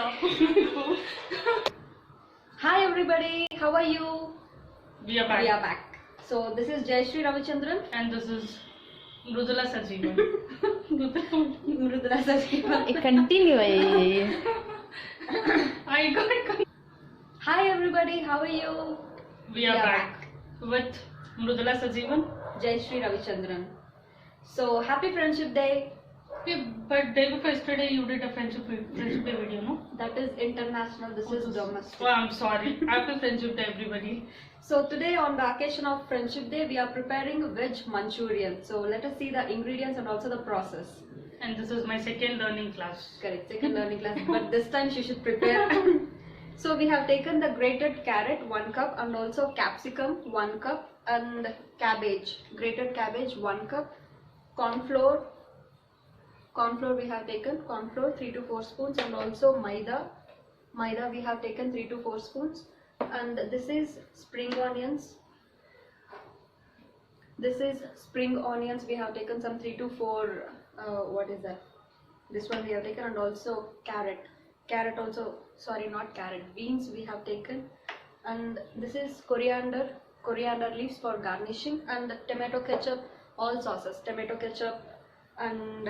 Stop. Hi everybody, how are you? We are back. We are back. So this is Jayashree Ravichandran. And this is Mrudula Sajeevan. Mrudula Sajeevan. Continue. I got. Hi everybody, how are you? We are back with Mrudula Sajeevan. Jayashree Ravichandran. So happy Friendship Day. Yeah, but day before yesterday you did a friendship day video, no? That is international, this is domestic. Oh, I'm sorry. Happy Friendship Day, everybody. So today on the occasion of Friendship Day, we are preparing veg Manchurian. So let us see the ingredients and also the process. And this is my second learning class. Correct, second learning class, but this time she should prepare. So we have taken the grated carrot 1 cup and also capsicum 1 cup and cabbage, grated cabbage 1 cup, corn flour we have taken, corn flour 3 to 4 spoons and also maida we have taken 3 to 4 spoons, and this is spring onions. We have taken some 3 to 4 what is that, this one we have taken, and also beans we have taken, and this is coriander leaves for garnishing, and tomato ketchup, all sauces, tomato ketchup and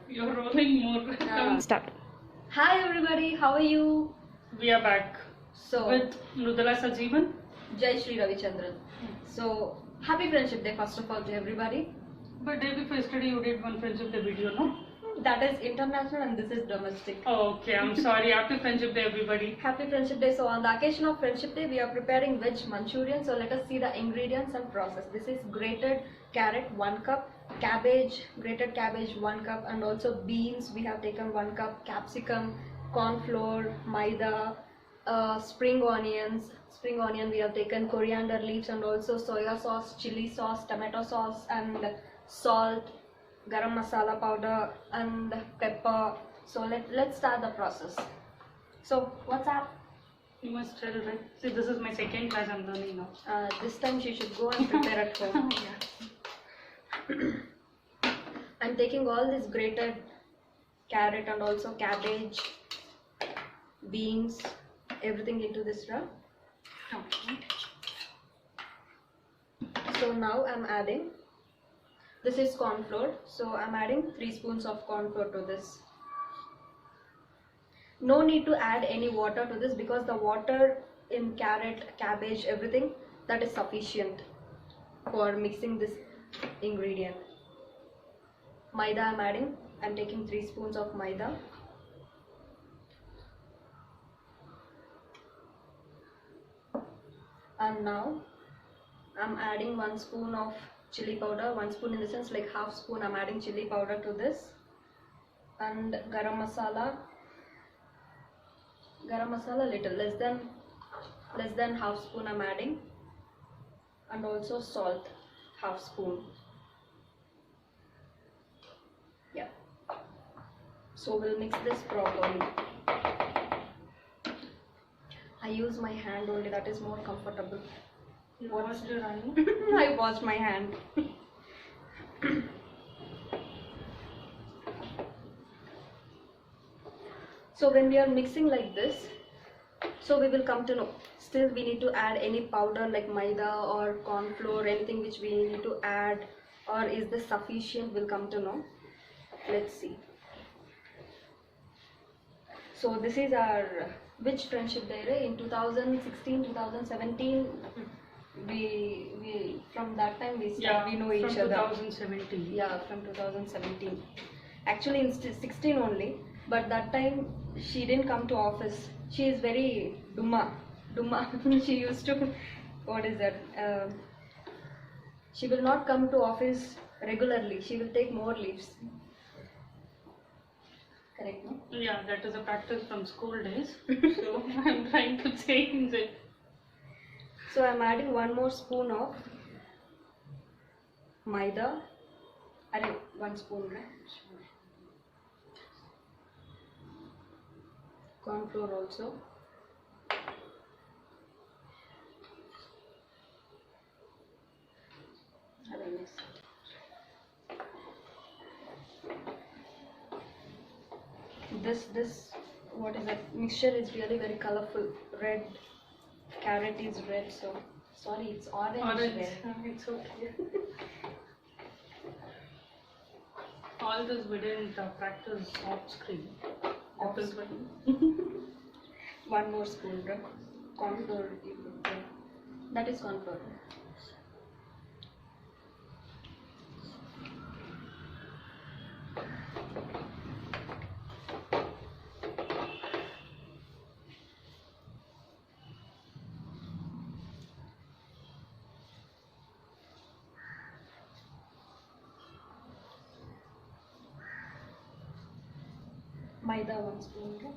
You're rolling more. Start. Hi everybody, how are you? We are back So with Mrudula Sajeevan. Jayashree Ravichandran. So happy Friendship Day first of all to everybody. But day before yesterday you did one friendship day video, no? That is international and this is domestic. Oh, okay, I'm sorry. Happy Friendship Day, everybody. Happy Friendship Day. So on the occasion of Friendship Day, we are preparing veg Manchurian. So let us see the ingredients and process. This is grated carrot 1 cup, grated cabbage 1 cup, and also beans we have taken 1 cup, capsicum, corn flour, maida, spring onion we have taken, coriander leaves, and also soya sauce, chili sauce, tomato sauce, and salt, garam masala powder and pepper. So let's start the process. So what's up? You must tell, right? See, this is my second class I'm learning now. This time she should go and prepare at home. I'm taking all this grated carrot and also cabbage, beans, everything into this jar. Okay. So now I'm adding, this is corn flour, so I'm adding 3 spoons of corn flour to this. No need to add any water to this because the water in carrot, cabbage, everything, that is sufficient for mixing this ingredient. Maida I'm adding, I'm taking 3 spoons of maida. And now I'm adding 1 spoon of chili powder, 1 spoon in the sense like half spoon I'm adding chili powder to this, and garam masala little less than half spoon I'm adding, and also salt half spoon. Yeah, so we'll mix this properly. I use my hand only, that is more comfortable. You washed your hand? I washed my hand. So when we are mixing like this, so we will come to know, still we need to add any powder like maida or corn flour, anything which we need to add, or is this sufficient, we'll come to know. Let's see. So this is our which Friendship Day, right? In 2016, 2017, we from that time we know each other. From 2017. Yeah, from 2017. Actually in 16 only, but that time she didn't come to office. She is very dumma. She used to, what is that? She will not come to office regularly. She will take more leaves. Correct, no? Yeah, that is a practice from school days. So I'm trying to change it. So I'm adding 1 more spoon of maida. 1 spoon, right? Corn flour also. this what is that mixture is really very colorful. Red carrot is red, so sorry, it's orange. Orange. Red. It's okay. All this we didn't practice off screen. Off Off screen. One more spoon, bro. Corn flour. You could take. That is corn flour. Maida 1 spoon. Okay?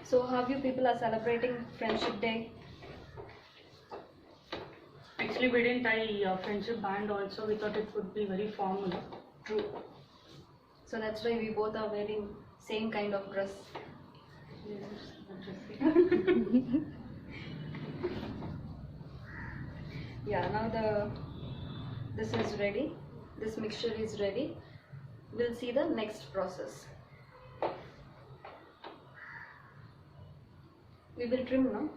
So how you people are celebrating Friendship Day? Actually, we didn't tie friendship band also. We thought it would be very formal. True. So that's why we both are wearing same kind of dress. Yes, interesting. Yeah, now this is ready. This mixture is ready. We'll see the next process. We will trim now.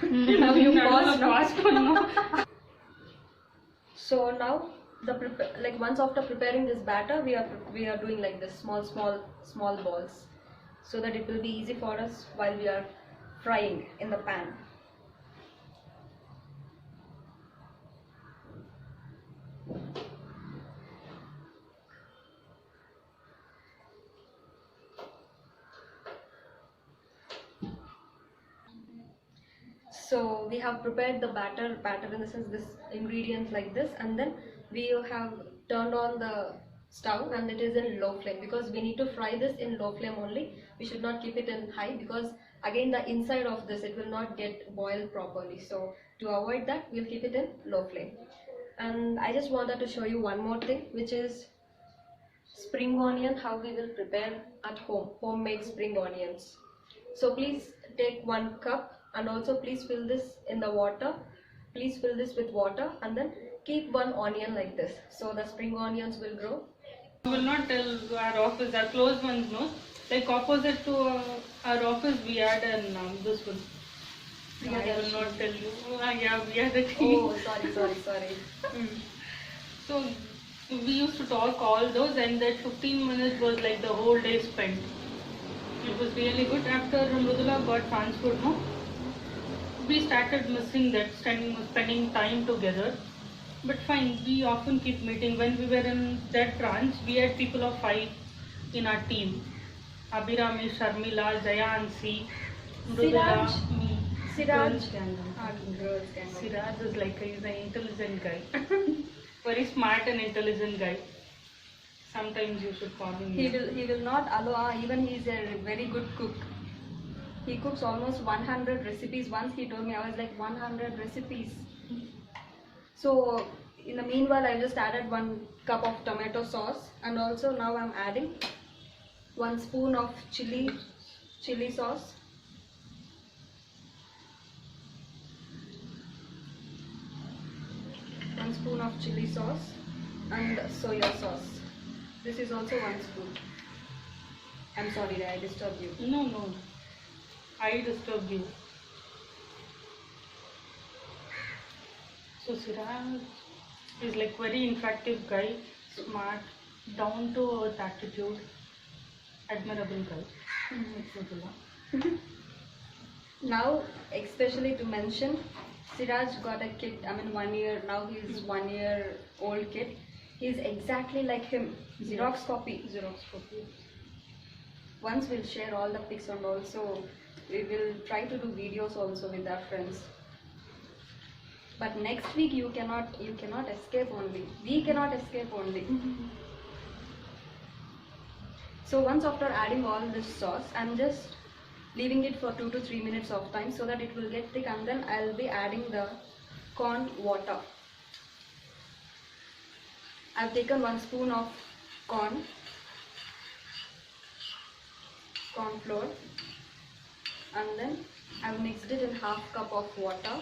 Now you pause now. So now like once after preparing this batter, we are doing like this small balls, so that it will be easy for us while we are frying in the pan. So we have prepared the batter in the sense this ingredients like this, and then we have turned on the stove and it is in low flame because we need to fry this in low flame only. We should not keep it in high because again the inside of this it will not get boiled properly. So to avoid that we'll keep it in low flame. And I just wanted to show you one more thing, which is spring onion, how we will prepare at home, homemade spring onions. So please take 1 cup and also please fill this in the water. Please fill this with water and then keep 1 onion like this. So the spring onions will grow. We will not tell our office, our close ones know. Like opposite to our office, we had this one. I will not tell you. Yeah, we had a team. Oh, sorry. So we used to talk all those, and that 15 minutes was like the whole day spent. It was really good. After Mrudula got transferred, no, we started missing that, spending time together. But fine, we often keep meeting. When we were in that branch, we had people of 5 in our team. Abhirami, Sharmila, Jayansi, Mrudula, Siraj. me. Siraj. Girls gang. Girls gang. Siraj is like he's an intelligent guy. Very smart and intelligent guy. Sometimes you should call him. He will not allow, even he is a very good cook. He cooks almost 100 recipes. Once he told me, I was like 100 recipes. So in the meanwhile, I just added 1 cup of tomato sauce, and also now I'm adding 1 spoon of chili sauce. One spoon of chili sauce and soya sauce. This is also 1 spoon. I'm sorry that I disturbed you. No. I disturbed you. So Siraj is like very interactive guy, smart, down to earth attitude, admirable guy. Mrudula. Now, especially to mention, Siraj got a kid, 1 year, now he's 1 year old kid. He's exactly like him, Xerox copy. Once we'll share all the pics, and also we will try to do videos also with our friends. But next week you cannot escape only. We cannot escape only. So once after adding all this sauce, I'm just leaving it for 2 to 3 minutes of time so that it will get thick, and then I'll be adding the corn water. I've taken 1 spoon of corn flour, and then I've mixed it in half cup of water.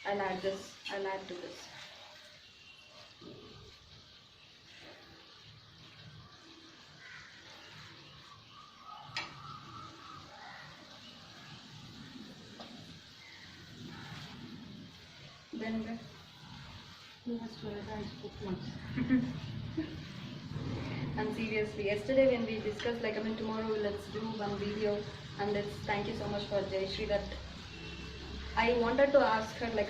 I'll add to this. Then You must realize once. and seriously, yesterday when we discussed like tomorrow let's do one video, and it's thank you so much for Jayashree that I wanted to ask her like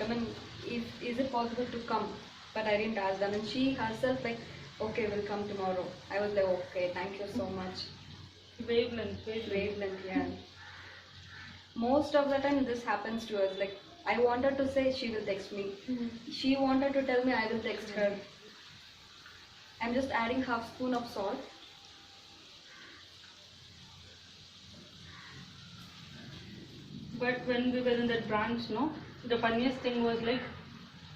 if is it possible to come, but I didn't ask. She herself like okay we'll come tomorrow. I was like okay thank you so much. Wavelength, yeah. Most of the time this happens to us. Like I wanted to say she will text me. She wanted to tell me I will text her. I'm just adding half spoon of salt. But when we were in that branch, no, the funniest thing was like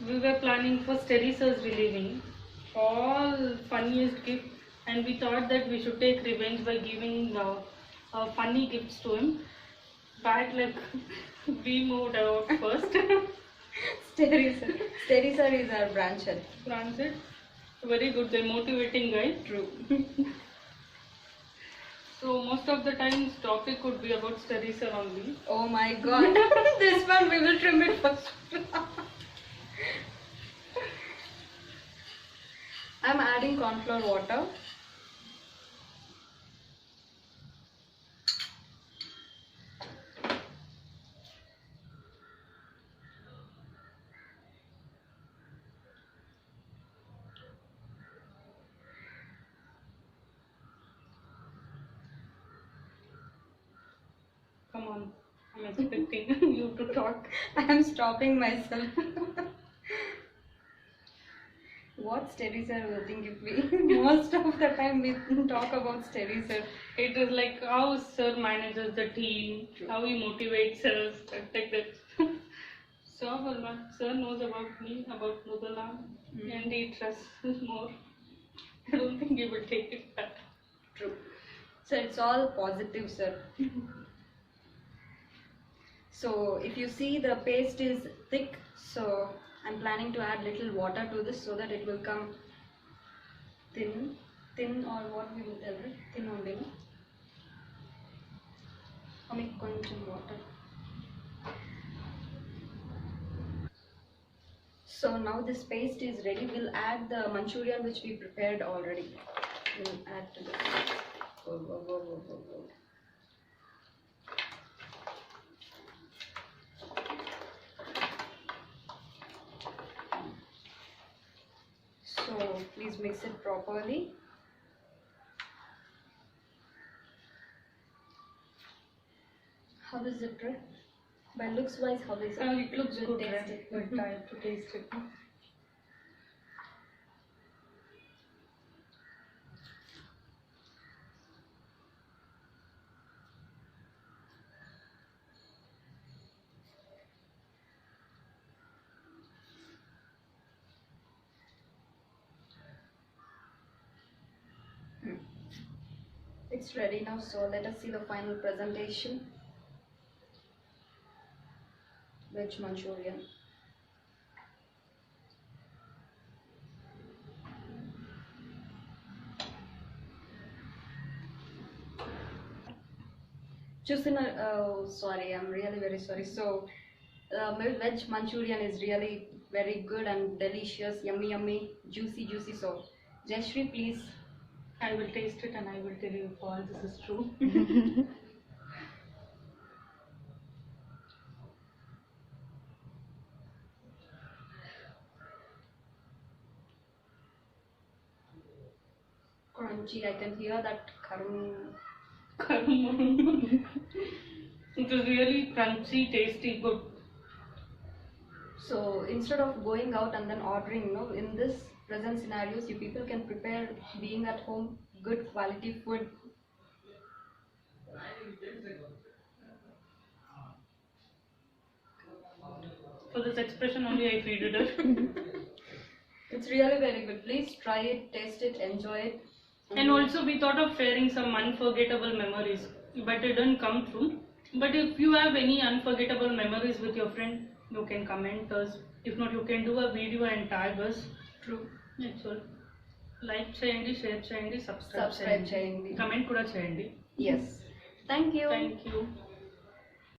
we were planning for Sterisers relieving all funniest gift, and we thought that we should take revenge by giving funny gifts to him. But like we moved out first. Steriser is our branch head. Transit, very good, the motivating guy. True. So most of the times topic could be about Steriser only. Oh my god. This one we will trim it first. I'm adding corn flour water. Come on, I'm expecting you to talk. I'm stopping myself. What Steriser will think if we most of the time we talk about Steriser. It is like how sir manages the team, how he motivates us, like that. So sir knows about me, about Mudala, and he trusts more. I don't think he will take it back. True. So it's all positive, sir. So if you see the paste is thick, so I'm planning to add little water to this so that it will come thin or what we will tell it, thin only. No? Koncham water. So now this paste is ready. We'll add the Manchurian which we prepared already. We'll add to this. Go. So please mix it properly. How is it, right? By looks wise, how is it? It looks good, Taste right? it. But I have to taste it. It's ready now, so let us see the final presentation. Veg Manchurian. Sorry, I'm really very sorry. So, veg Manchurian is really very good and delicious, yummy, juicy. So, Jayashree, please. I will taste it and I will tell you if all this is true. Crunchy, I can hear that karum. It is really crunchy, tasty, good. So instead of going out and then ordering, in this present scenarios, you people can prepare being at home good quality food. For this expression only I feed it. It's really very good. Please try it, taste it, enjoy it. And also we thought of sharing some unforgettable memories, but it didn't come through. But if you have any unforgettable memories with your friend, you can comment us. If not, you can do a video and tag us. True. That's all. Like చేయండి, share చేయండి, Subscribe subscribe చేయండి, చేయండి. Comment కూడా చేయండి. Yes. Thank you. Thank you.